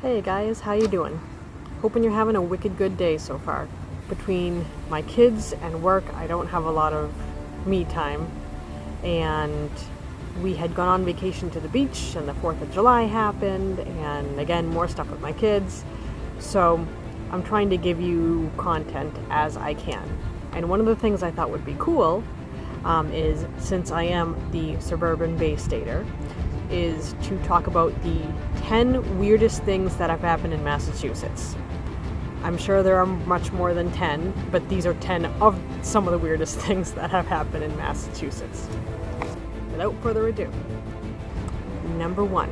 Hey guys, how you doing? Hoping you're having a wicked good day so far. Between my kids and work, I don't have a lot of me time. And we had gone on vacation to the beach, and the 4th of July happened, and again, more stuff with my kids. So I'm trying to give you content as I can. And one of the things I thought would be cool is, since I am the suburban Bay Stater, is to talk about the 10 weirdest things that have happened in Massachusetts. I'm sure there are much more than 10, but these are 10 of some of the weirdest things that have happened in Massachusetts. Without further ado, number 1,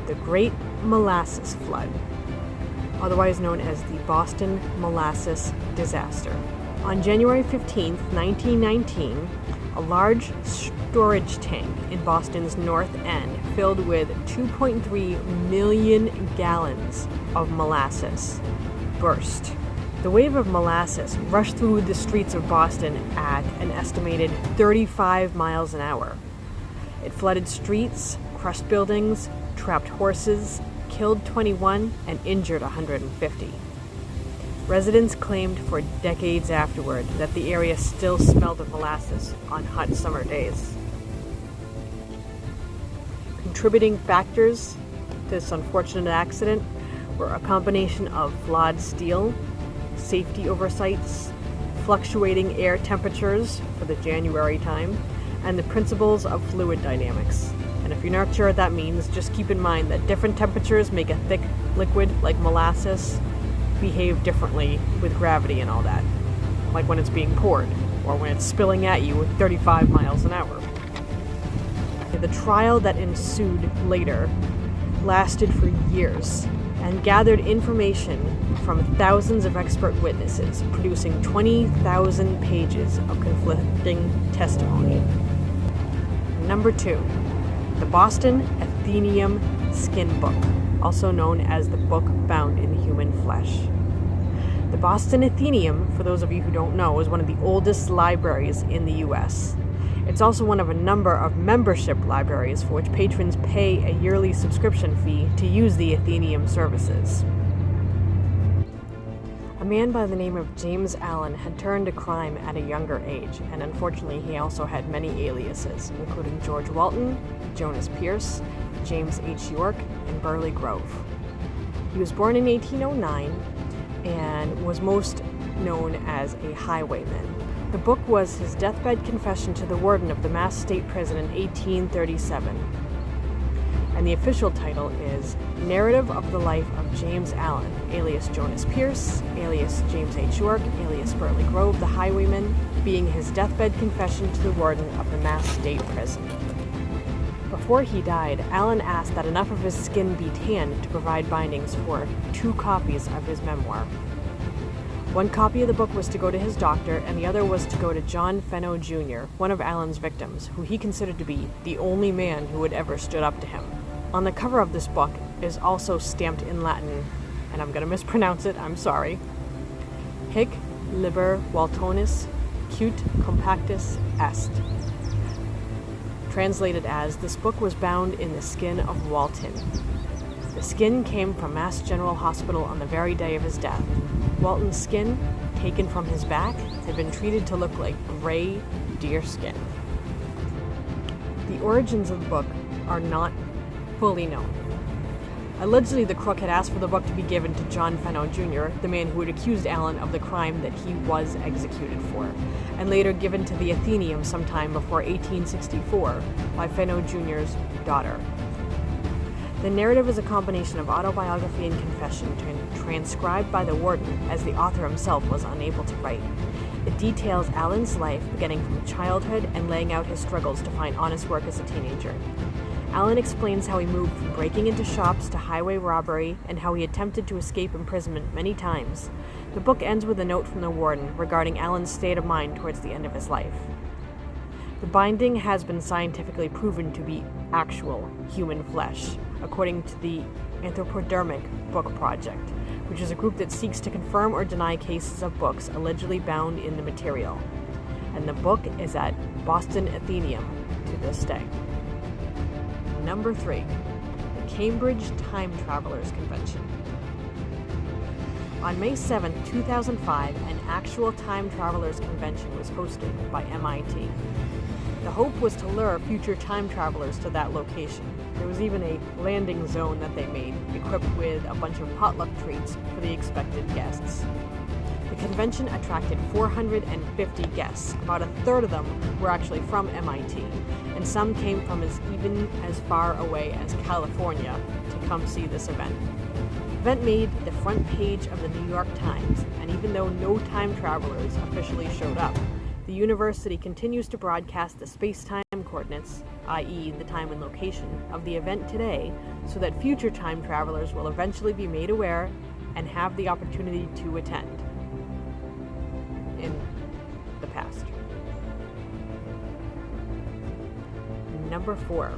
the Great Molasses Flood, otherwise known as the Boston Molasses Disaster. On January 15th, 1919, a large storage tank in Boston's North End filled with 2.3 million gallons of molasses burst. The wave of molasses rushed through the streets of Boston at an estimated 35 miles an hour. It flooded streets, crushed buildings, trapped horses, killed 21, and injured 150. Residents claimed for decades afterward that the area still smelled of molasses on hot summer days. Contributing factors to this unfortunate accident were a combination of flawed steel, safety oversights, fluctuating air temperatures for the January time, and the principles of fluid dynamics. And if you're not sure what that means, just keep in mind that different temperatures make a thick liquid like molasses behave differently with gravity and all that, like when it's being poured or when it's spilling at you at 35 miles an hour. The trial that ensued later lasted for years and gathered information from thousands of expert witnesses, producing 20,000 pages of conflicting testimony. Number 2, the Boston Athenaeum Skin Book, also known as the book bound in human flesh. The Boston Athenaeum, for those of you who don't know, is one of the oldest libraries in the U.S. It's also one of a number of membership libraries for which patrons pay a yearly subscription fee to use the Athenaeum services. A man by the name of James Allen had turned to crime at a younger age, and unfortunately he also had many aliases, including George Walton, Jonas Pierce, James H. York, and Burley Grove. He was born in 1809 and was most known as a highwayman. The book was his deathbed confession to the warden of the Mass State Prison in 1837. And the official title is Narrative of the Life of James Allen, alias Jonas Pierce, alias James H. York, alias Burley Grove, the highwayman, being his deathbed confession to the warden of the Mass State Prison. Before he died, Allen asked that enough of his skin be tanned to provide bindings for 2 copies of his memoir. One copy of the book was to go to his doctor, and the other was to go to John Fenno Jr., one of Allen's victims, who he considered to be the only man who had ever stood up to him. On the cover of this book is also stamped in Latin, and I'm going to mispronounce it, I'm sorry, Hic liber Waltonis cut compactus est. Translated as, this book was bound in the skin of Walton. The skin came from Mass General Hospital on the very day of his death. Walton's skin, taken from his back, had been treated to look like gray deer skin. The origins of the book are not fully known. Allegedly, the crook had asked for the book to be given to John Fenno Jr., the man who had accused Allen of the crime that he was executed for, and later given to the Athenaeum sometime before 1864 by Fenno Jr.'s daughter. The narrative is a combination of autobiography and confession, transcribed by the warden, as the author himself was unable to write. It details Allen's life, beginning from childhood and laying out his struggles to find honest work as a teenager. Allen explains how he moved from breaking into shops to highway robbery and how he attempted to escape imprisonment many times. The book ends with a note from the warden regarding Allen's state of mind towards the end of his life. The binding has been scientifically proven to be actual human flesh, according to the Anthropodermic Book Project, which is a group that seeks to confirm or deny cases of books allegedly bound in the material. And the book is at Boston Athenaeum to this day. Number 3, the Cambridge Time Travelers Convention. On May 7, 2005, an actual Time Travelers Convention was hosted by MIT. The hope was to lure future time travelers to that location. There was even a landing zone that they made, equipped with a bunch of potluck treats for the expected guests. The convention attracted 450 guests. About a third of them were actually from MIT, and some came from even as far away as California to come see this event. The event made the front page of the New York Times, and even though no time travelers officially showed up, the university continues to broadcast the space-time coordinates, i.e. the time and location, of the event today, so that future time travelers will eventually be made aware and have the opportunity to attend. In the past. Number 4.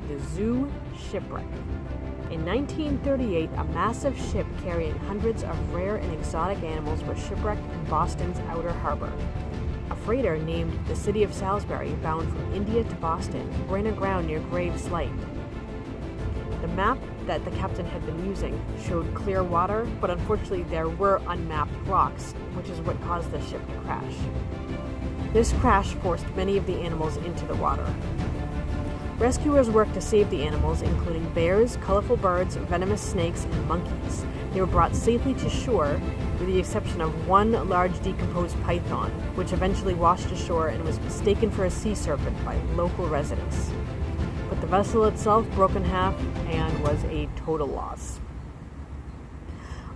The Zoo Shipwreck. In 1938, a massive ship carrying hundreds of rare and exotic animals was shipwrecked in Boston's outer harbor. A freighter named the City of Salisbury, bound from India to Boston, ran aground near Graves Light. The map that the captain had been using showed clear water, but unfortunately there were unmapped rocks, which is what caused the ship to crash. This crash forced many of the animals into the water. Rescuers worked to save the animals, including bears, colorful birds, venomous snakes, and monkeys. They were brought safely to shore, with the exception of one large decomposed python, which eventually washed ashore and was mistaken for a sea serpent by local residents. But the vessel itself broke in half and was a total loss.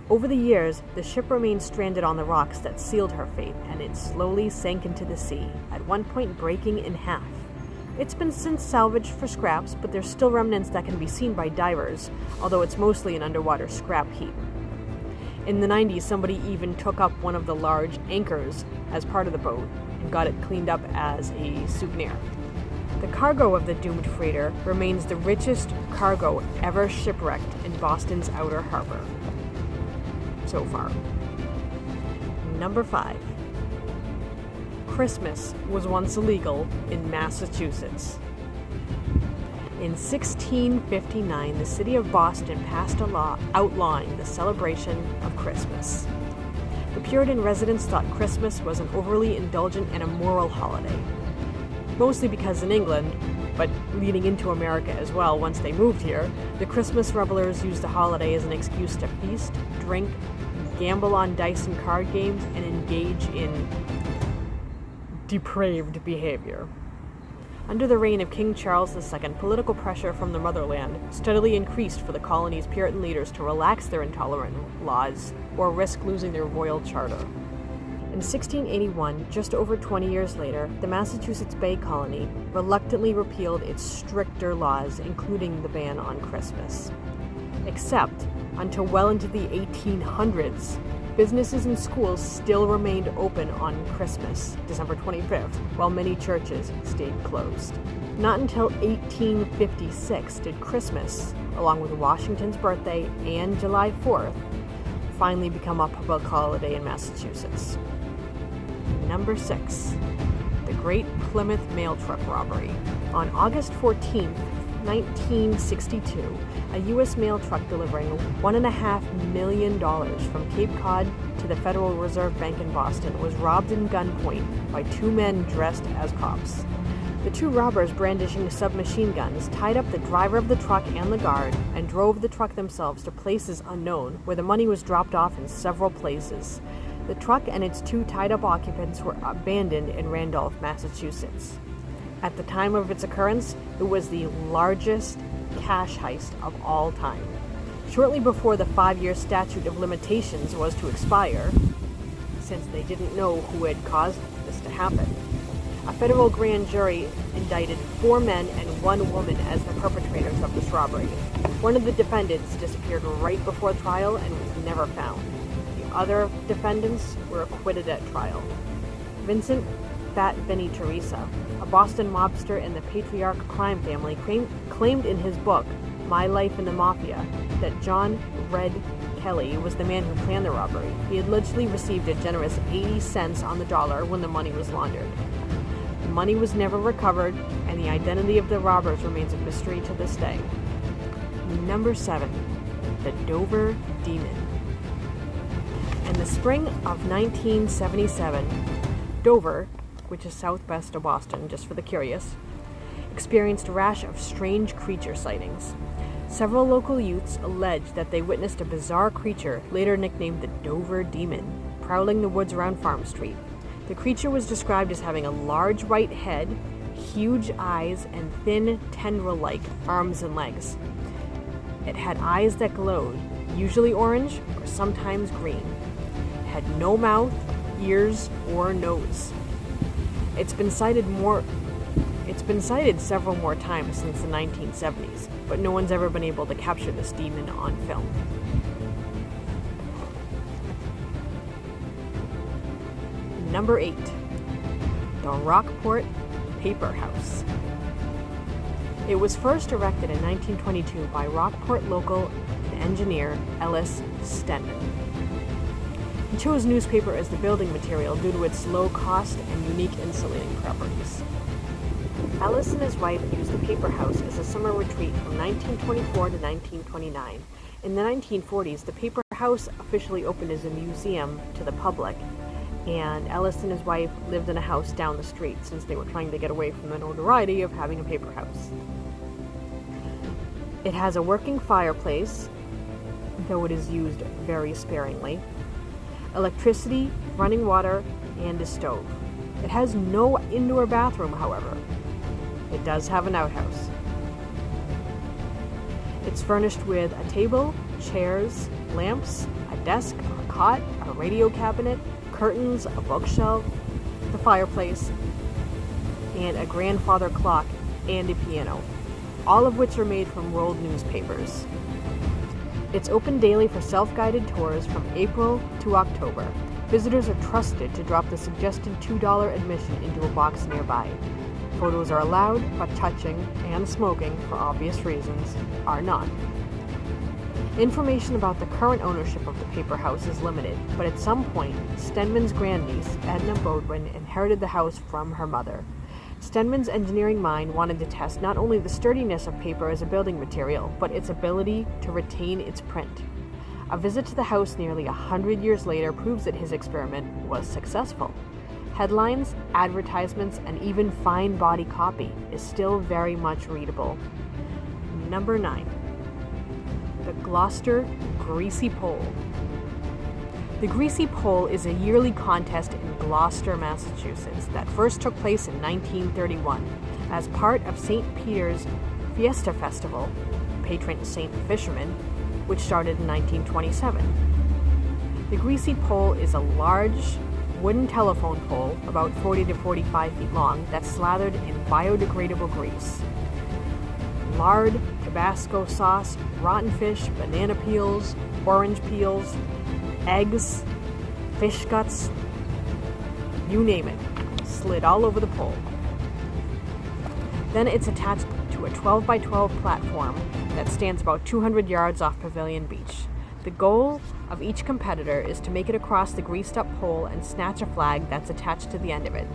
Over the years, the ship remained stranded on the rocks that sealed her fate, and it slowly sank into the sea, at one point breaking in half. It's been since salvaged for scraps, but there's still remnants that can be seen by divers, although it's mostly an underwater scrap heap. In the 90s, somebody even took up one of the large anchors as part of the boat and got it cleaned up as a souvenir. The cargo of the doomed freighter remains the richest cargo ever shipwrecked in Boston's outer harbor. So far. Number 5. Christmas was once illegal in Massachusetts. In 1659, the city of Boston passed a law outlawing the celebration of Christmas. The Puritan residents thought Christmas was an overly indulgent and immoral holiday, mostly because in England, but leading into America as well once they moved here, the Christmas revelers used the holiday as an excuse to feast, drink, gamble on dice and card games, and engage in depraved behavior. Under the reign of King Charles II, political pressure from the motherland steadily increased for the colony's Puritan leaders to relax their intolerant laws or risk losing their royal charter. In 1681, just over 20 years later, the Massachusetts Bay Colony reluctantly repealed its stricter laws, including the ban on Christmas. Except, until well into the 1800s, businesses and schools still remained open on Christmas, December 25th, while many churches stayed closed. Not until 1856 did Christmas, along with Washington's birthday and July 4th, finally become a public holiday in Massachusetts. Number 6. The Great Plymouth Mail Truck Robbery. On August 14th, 1962, a U.S. mail truck delivering $1.5 million from Cape Cod to the Federal Reserve Bank in Boston was robbed in gunpoint by two men dressed as cops. The two robbers, brandishing submachine guns, tied up the driver of the truck and the guard and drove the truck themselves to places unknown, where the money was dropped off in several places. The truck and its two tied-up occupants were abandoned in Randolph, Massachusetts. At the time of its occurrence, it was the largest cash heist of all time. Shortly before the 5-year statute of limitations was to expire, since they didn't know who had caused this to happen, a federal grand jury indicted 4 men and 1 woman as the perpetrators of this robbery. One of the defendants disappeared right before trial and was never found. The other defendants were acquitted at trial. Vincent Fat Vinnie Teresa, a Boston mobster in the Patriarch crime family, claimed in his book, My Life in the Mafia, that John Red Kelly was the man who planned the robbery. He allegedly received a generous 80 cents on the dollar when the money was laundered. The money was never recovered, and the identity of the robbers remains a mystery to this day. Number 7. The Dover Demon. In the spring of 1977, Dover, which is southwest of Boston, just for the curious, experienced a rash of strange creature sightings. Several local youths alleged that they witnessed a bizarre creature, later nicknamed the Dover Demon, prowling the woods around Farm Street. The creature was described as having a large white head, huge eyes, and thin, tendril-like arms and legs. It had eyes that glowed, usually orange or sometimes green. It had no mouth, ears, or nose. It's been cited several more times since the 1970s, but no one's ever been able to capture this demon on film. Number 8. The Rockport Paper House. It was first erected in 1922 by Rockport local engineer Ellis Stedman. He chose newspaper as the building material due to its low cost and unique insulating properties. Ellis and his wife used the paper house as a summer retreat from 1924 to 1929. In the 1940s, the paper house officially opened as a museum to the public, and Ellis and his wife lived in a house down the street since they were trying to get away from the notoriety of having a paper house. It has a working fireplace, though it is used very sparingly, electricity, running water, and a stove. It has no indoor bathroom, however. It does have an outhouse. It's furnished with a table, chairs, lamps, a desk, a cot, a radio cabinet, curtains, a bookshelf, the fireplace, and a grandfather clock and a piano, all of which are made from rolled newspapers. It's open daily for self-guided tours from April to October. Visitors are trusted to drop the suggested $2 admission into a box nearby. Photos are allowed, but touching and smoking, for obvious reasons, are not. Information about the current ownership of the paper house is limited, but at some point, Stedman's grandniece, Edna Bodwin, inherited the house from her mother. Stedman's engineering mind wanted to test not only the sturdiness of paper as a building material, but its ability to retain its print. A visit to the house nearly 100 years later proves that his experiment was successful. Headlines, advertisements, and even fine body copy is still very much readable. Number 9. The Gloucester Greasy Pole. The Greasy Pole is a yearly contest in Gloucester, Massachusetts that first took place in 1931 as part of St. Peter's Fiesta Festival, patron saint of fishermen, which started in 1927. The Greasy Pole is a large wooden telephone pole about 40 to 45 feet long that's slathered in biodegradable grease. Lard, Tabasco sauce, rotten fish, banana peels, orange peels, eggs, fish guts, you name it, slid all over the pole. Then it's attached to a 12 by 12 platform that stands about 200 yards off Pavilion Beach. The goal of each competitor is to make it across the greased up pole and snatch a flag that's attached to the end of it.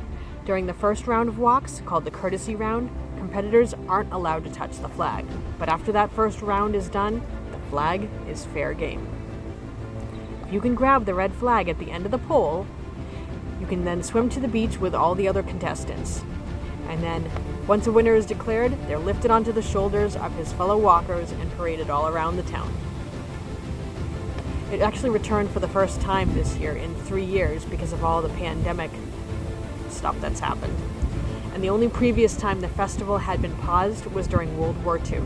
During the first round of walks, called the courtesy round, competitors aren't allowed to touch the flag. But after that first round is done, the flag is fair game. If you can grab the red flag at the end of the pole, you can then swim to the beach with all the other contestants. And then, once a winner is declared, they're lifted onto the shoulders of his fellow walkers and paraded all around the town. It actually returned for the first time this year in 3 years because of all the pandemic stuff that's happened. And the only previous time the festival had been paused was during World War II.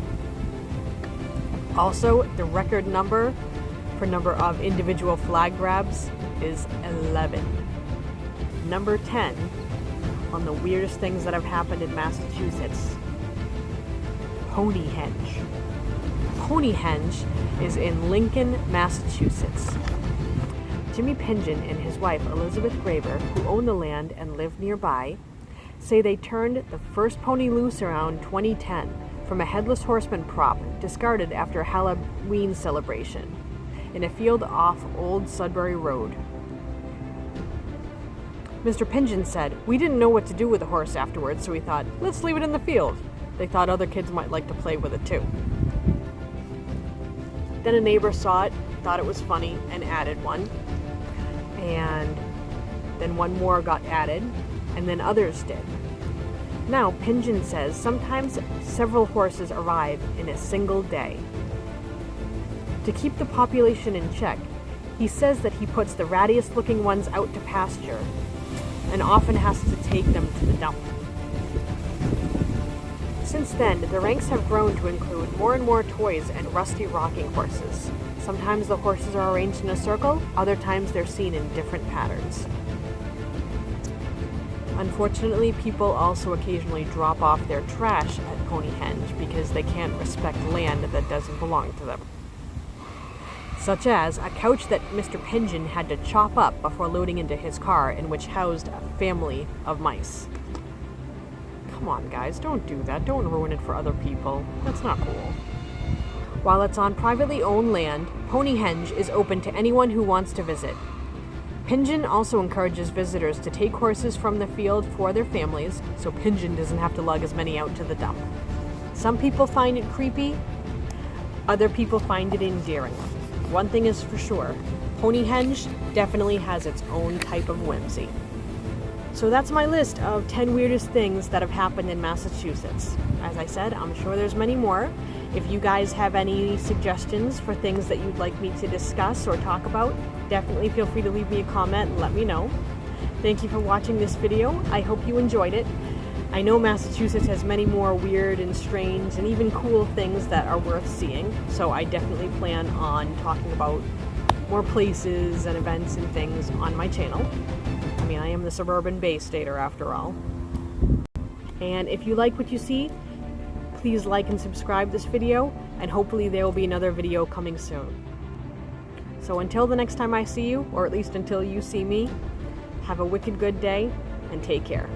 Also, the record number of individual flag grabs is 11. Number 10 on the weirdest things that have happened in Massachusetts. Stonehenge. Stonehenge is in Lincoln, Massachusetts. Jimmy Pingen and his wife Elizabeth Graber, who own the land and live nearby, say they turned the first pony loose around 2010 from a headless horseman prop discarded after a Halloween celebration in a field off Old Sudbury Road. Mr. Pingen said, "We didn't know what to do with the horse afterwards, so we thought, let's leave it in the field." They thought other kids might like to play with it too. Then a neighbor saw it, thought it was funny, and added one. And then one more got added, and then others did. Now, Pigeon says sometimes several horses arrive in a single day. To keep the population in check, he says that he puts the rattiest looking ones out to pasture and often has to take them to the dump. Since then, the ranks have grown to include more and more toys and rusty rocking horses. Sometimes the horses are arranged in a circle, other times they're seen in different patterns. Unfortunately, people also occasionally drop off their trash at Ponehenge because they can't respect land that doesn't belong to them. Such as a couch that Mr. Pigeon had to chop up before loading into his car, in which housed a family of mice. Come on, guys, don't do that. Don't ruin it for other people. That's not cool. While it's on privately owned land, Ponehenge is open to anyone who wants to visit. Pigeon also encourages visitors to take horses from the field for their families, so Pigeon doesn't have to lug as many out to the dump. Some people find it creepy, other people find it endearing. One thing is for sure, Ponehenge definitely has its own type of whimsy. So that's my list of 10 weirdest things that have happened in Massachusetts. As I said, I'm sure there's many more. If you guys have any suggestions for things that you'd like me to discuss or talk about, definitely feel free to leave me a comment and let me know. Thank you for watching this video. I hope you enjoyed it. I know Massachusetts has many more weird and strange and even cool things that are worth seeing, so I definitely plan on talking about more places and events and things on my channel. I mean, I am the suburban Bay Stater after all. And if you like what you see, please like and subscribe this video, and hopefully there will be another video coming soon. So until the next time I see you, or at least until you see me, have a wicked good day and take care.